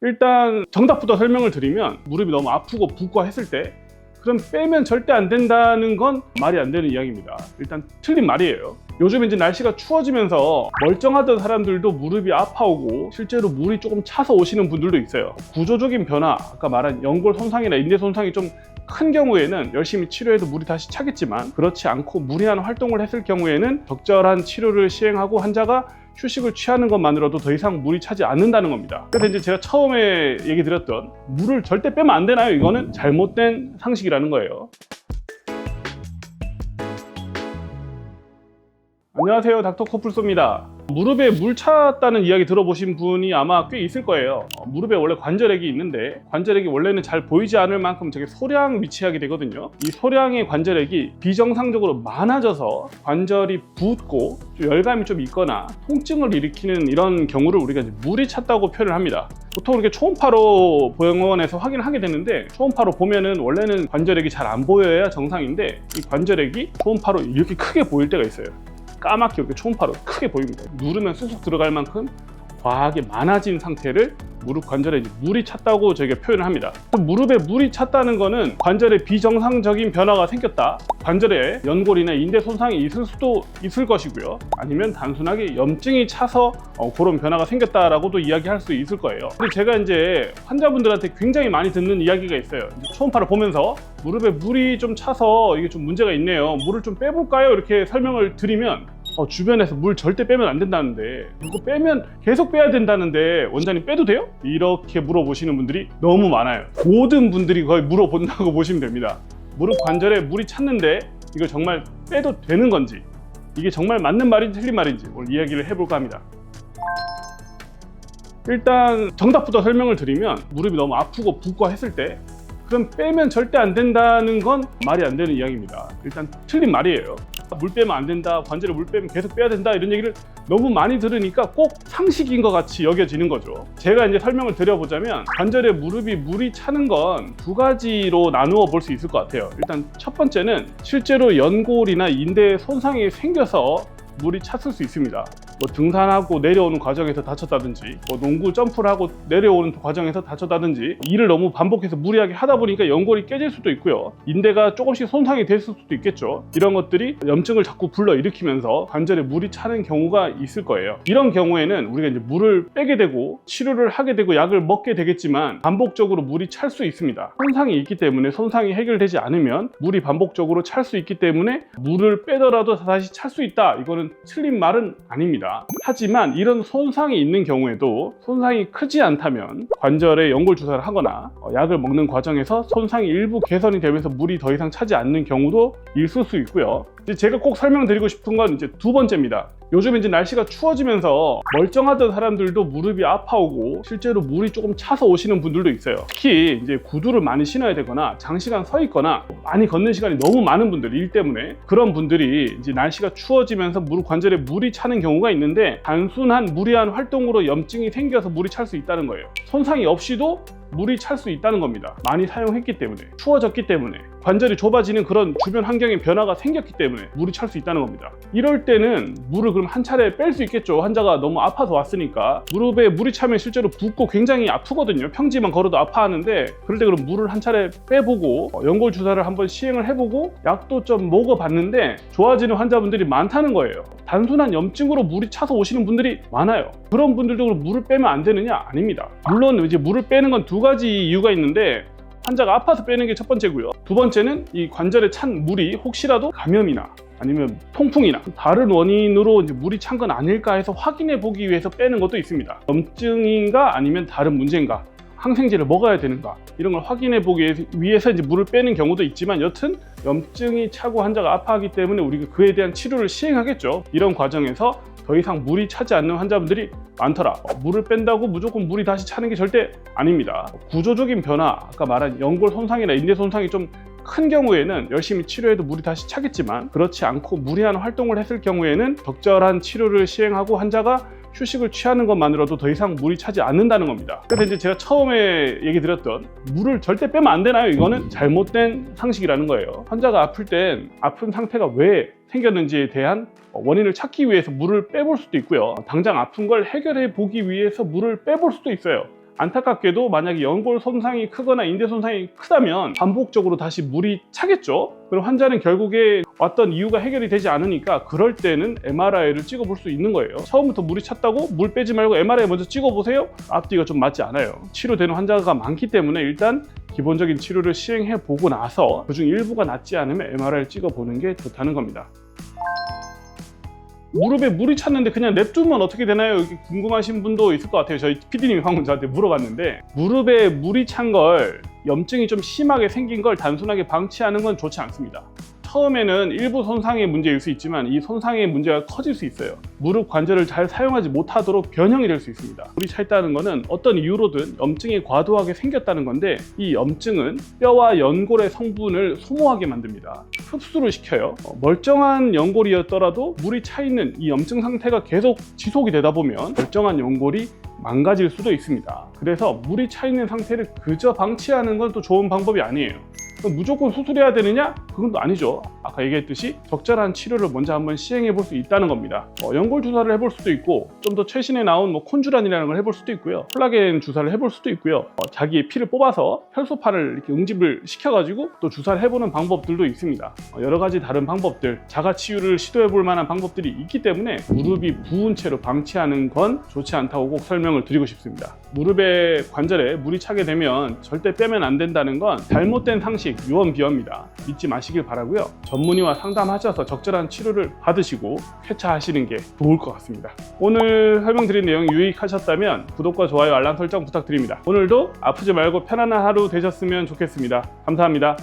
일단 정답부터 설명을 드리면, 무릎이 너무 아프고 붓고 했을 때 그럼 빼면 절대 안 된다는 건 말이 안 되는 이야기입니다. 일단 틀린 말이에요. 요즘 이제 날씨가 추워지면서 멀쩡하던 사람들도 무릎이 아파오고 실제로 물이 조금 차서 오시는 분들도 있어요. 구조적인 변화, 아까 말한 연골 손상이나 인대 손상이 좀 큰 경우에는 열심히 치료해도 물이 다시 차겠지만, 그렇지 않고 무리한 활동을 했을 경우에는 적절한 치료를 시행하고 환자가 휴식을 취하는 것만으로도 더 이상 물이 차지 않는다는 겁니다. 그래서 이제 제가 처음에 얘기 드렸던 물을 절대 빼면 안 되나요? 이거는 잘못된 상식이라는 거예요. 안녕하세요, 닥터 코뿔소입니다. 무릎에 물 찼다는 이야기 들어보신 분이 아마 꽤 있을 거예요. 무릎에 원래 관절액이 있는데, 관절액이 원래는 잘 보이지 않을 만큼 되게 소량 위치하게 되거든요. 이 소량의 관절액이 비정상적으로 많아져서 관절이 붓고 좀 열감이 좀 있거나 통증을 일으키는 이런 경우를 우리가 이제 물이 찼다고 표현을 합니다. 보통 이렇게 초음파로 병원에서 확인을 하게 되는데, 초음파로 보면은 원래는 관절액이 잘 안 보여야 정상인데, 이 관절액이 초음파로 이렇게 크게 보일 때가 있어요. 까맣게 이렇게 초음파로 크게 보입니다. 누르면 쑥쑥 들어갈 만큼 과하게 많아진 상태를 무릎 관절에 물이 찼다고 저희가 표현을 합니다. 무릎에 물이 찼다는 거는 관절에 비정상적인 변화가 생겼다, 관절에 연골이나 인대 손상이 있을 수도 있을 것이고요, 아니면 단순하게 염증이 차서 그런 변화가 생겼다라고도 이야기할 수 있을 거예요. 근데 제가 이제 환자분들한테 굉장히 많이 듣는 이야기가 있어요. 초음파를 보면서 무릎에 물이 좀 차서 이게 좀 문제가 있네요, 물을 좀 빼볼까요? 이렇게 설명을 드리면 주변에서 물 절대 빼면 안 된다는데, 이거 빼면 계속 빼야 된다는데 원장님 빼도 돼요? 이렇게 물어보시는 분들이 너무 많아요. 모든 분들이 거의 물어본다고 보시면 됩니다. 무릎 관절에 물이 찼는데 이거 정말 빼도 되는 건지, 이게 정말 맞는 말인지 틀린 말인지 오늘 이야기를 해볼까 합니다. 일단 정답부터 설명을 드리면, 무릎이 너무 아프고 붓고 했을 때 그럼 빼면 절대 안 된다는 건 말이 안 되는 이야기입니다. 일단 틀린 말이에요. 물 빼면 안 된다, 관절에 물 빼면 계속 빼야 된다, 이런 얘기를 너무 많이 들으니까 꼭 상식인 것 같이 여겨지는 거죠. 제가 이제 설명을 드려보자면, 관절에 물이 차는 건 두 가지로 나누어 볼 수 있을 것 같아요. 일단 첫 번째는 실제로 연골이나 인대에 손상이 생겨서 물이 찼을 수 있습니다. 등산하고 내려오는 과정에서 다쳤다든지, 농구 점프를 하고 내려오는 과정에서 다쳤다든지, 일을 너무 반복해서 무리하게 하다 보니까 연골이 깨질 수도 있고요, 인대가 조금씩 손상이 됐을 수도 있겠죠. 이런 것들이 염증을 자꾸 불러일으키면서 관절에 물이 차는 경우가 있을 거예요. 이런 경우에는 우리가 이제 물을 빼게 되고 치료를 하게 되고 약을 먹게 되겠지만, 반복적으로 물이 찰 수 있습니다. 손상이 있기 때문에, 손상이 해결되지 않으면 물이 반복적으로 찰 수 있기 때문에 물을 빼더라도 다시 찰 수 있다, 이거는 틀린 말은 아닙니다. 하지만 이런 손상이 있는 경우에도 손상이 크지 않다면 관절에 연골 주사를 하거나 약을 먹는 과정에서 손상이 일부 개선이 되면서 물이 더 이상 차지 않는 경우도 있을 수 있고요. 제가 꼭 설명드리고 싶은 건 이제 두 번째입니다. 요즘 이제 날씨가 추워지면서 멀쩡하던 사람들도 무릎이 아파오고 실제로 물이 조금 차서 오시는 분들도 있어요. 특히 이제 구두를 많이 신어야 되거나 장시간 서 있거나 많이 걷는 시간이 너무 많은 분들, 일 때문에 그런 분들이 이제 날씨가 추워지면서 무릎 관절에 물이 차는 경우가 있는데, 단순한 무리한 활동으로 염증이 생겨서 물이 찰 수 있다는 거예요. 손상이 없이도 물이 찰 수 있다는 겁니다. 많이 사용했기 때문에, 추워졌기 때문에, 관절이 좁아지는 그런 주변 환경의 변화가 생겼기 때문에 물이 찰 수 있다는 겁니다. 이럴 때는 물을 그럼 한 차례 뺄 수 있겠죠. 환자가 너무 아파서 왔으니까. 무릎에 물이 차면 실제로 붓고 굉장히 아프거든요. 평지만 걸어도 아파하는데, 그럴 때 그럼 물을 한 차례 빼보고 연골 주사를 한번 시행을 해보고 약도 좀 먹어봤는데 좋아지는 환자분들이 많다는 거예요. 단순한 염증으로 물이 차서 오시는 분들이 많아요. 그런 분들도 그럼 물을 빼면 안 되느냐? 아닙니다. 물론 이제 물을 빼는 건 두 가지 이유가 있는데, 환자가 아파서 빼는 게 첫 번째고요. 두 번째는 이 관절에 찬 물이 혹시라도 감염이나 아니면 통풍이나 다른 원인으로 이제 물이 찬 건 아닐까 해서 확인해 보기 위해서 빼는 것도 있습니다. 염증인가 아니면 다른 문제인가, 항생제를 먹어야 되는가, 이런 걸 확인해 보기 위해서 이제 물을 빼는 경우도 있지만, 여튼 염증이 차고 환자가 아파하기 때문에 우리가 그에 대한 치료를 시행하겠죠. 이런 과정에서 더 이상 물이 차지 않는 환자분들이 많더라. 물을 뺀다고 무조건 물이 다시 차는 게 절대 아닙니다. 구조적인 변화, 아까 말한 연골 손상이나 인대 손상이 좀 큰 경우에는 열심히 치료해도 물이 다시 차겠지만, 그렇지 않고 무리한 활동을 했을 경우에는 적절한 치료를 시행하고 환자가 휴식을 취하는 것만으로도 더 이상 물이 차지 않는다는 겁니다. 그래서 이제 제가 처음에 얘기 드렸던 물을 절대 빼면 안 되나요? 이거는 잘못된 상식이라는 거예요. 환자가 아플 땐 아픈 상태가 왜 생겼는지에 대한 원인을 찾기 위해서 물을 빼볼 수도 있고요, 당장 아픈 걸 해결해 보기 위해서 물을 빼볼 수도 있어요. 안타깝게도 만약에 연골 손상이 크거나 인대 손상이 크다면 반복적으로 다시 물이 차겠죠. 그럼 환자는 결국에 왔던 이유가 해결이 되지 않으니까 그럴 때는 MRI를 찍어볼 수 있는 거예요. 처음부터 물이 찼다고 물 빼지 말고 MRI 먼저 찍어보세요? 앞뒤가 좀 맞지 않아요. 치료되는 환자가 많기 때문에 일단 기본적인 치료를 시행해 보고 나서 그중 일부가 낫지 않으면 MRI를 찍어보는 게 좋다는 겁니다. 무릎에 물이 찼는데 그냥 냅두면 어떻게 되나요? 이렇게 궁금하신 분도 있을 것 같아요. 저희 PD님이 방금 저한테 물어봤는데, 무릎에 물이 찬 걸, 염증이 좀 심하게 생긴 걸 단순하게 방치하는 건 좋지 않습니다. 처음에는 일부 손상의 문제일 수 있지만 이 손상의 문제가 커질 수 있어요. 무릎 관절을 잘 사용하지 못하도록 변형이 될 수 있습니다. 물이 차 있다는 것은 어떤 이유로든 염증이 과도하게 생겼다는 건데, 이 염증은 뼈와 연골의 성분을 소모하게 만듭니다. 흡수를 시켜요. 멀쩡한 연골이었더라도 물이 차 있는 이 염증 상태가 계속 지속이 되다 보면 멀쩡한 연골이 망가질 수도 있습니다. 그래서 물이 차 있는 상태를 그저 방치하는 건 또 좋은 방법이 아니에요. 그럼 무조건 수술해야 되느냐? 그건 또 아니죠. 아까 얘기했듯이 적절한 치료를 먼저 한번 시행해 볼 수 있다는 겁니다. 연골 주사를 해볼 수도 있고, 좀 더 최신에 나온 콘주란이라는 걸 해볼 수도 있고요, 콜라겐 주사를 해볼 수도 있고요, 자기의 피를 뽑아서 혈소판을 이렇게 응집을 시켜가지고 또 주사를 해보는 방법들도 있습니다. 여러 가지 다른 방법들, 자가 치유를 시도해 볼 만한 방법들이 있기 때문에 무릎이 부은 채로 방치하는 건 좋지 않다고 꼭 설명을 드리고 싶습니다. 무릎의 관절에 물이 차게 되면 절대 빼면 안 된다는 건 잘못된 상식, 유언비어입니다. 믿지 마시길 바라고요. 전문의와 상담하셔서 적절한 치료를 받으시고 쾌차하시는 게 좋을 것 같습니다. 오늘 설명드린 내용이 유익하셨다면 구독과 좋아요, 알람 설정 부탁드립니다. 오늘도 아프지 말고 편안한 하루 되셨으면 좋겠습니다. 감사합니다.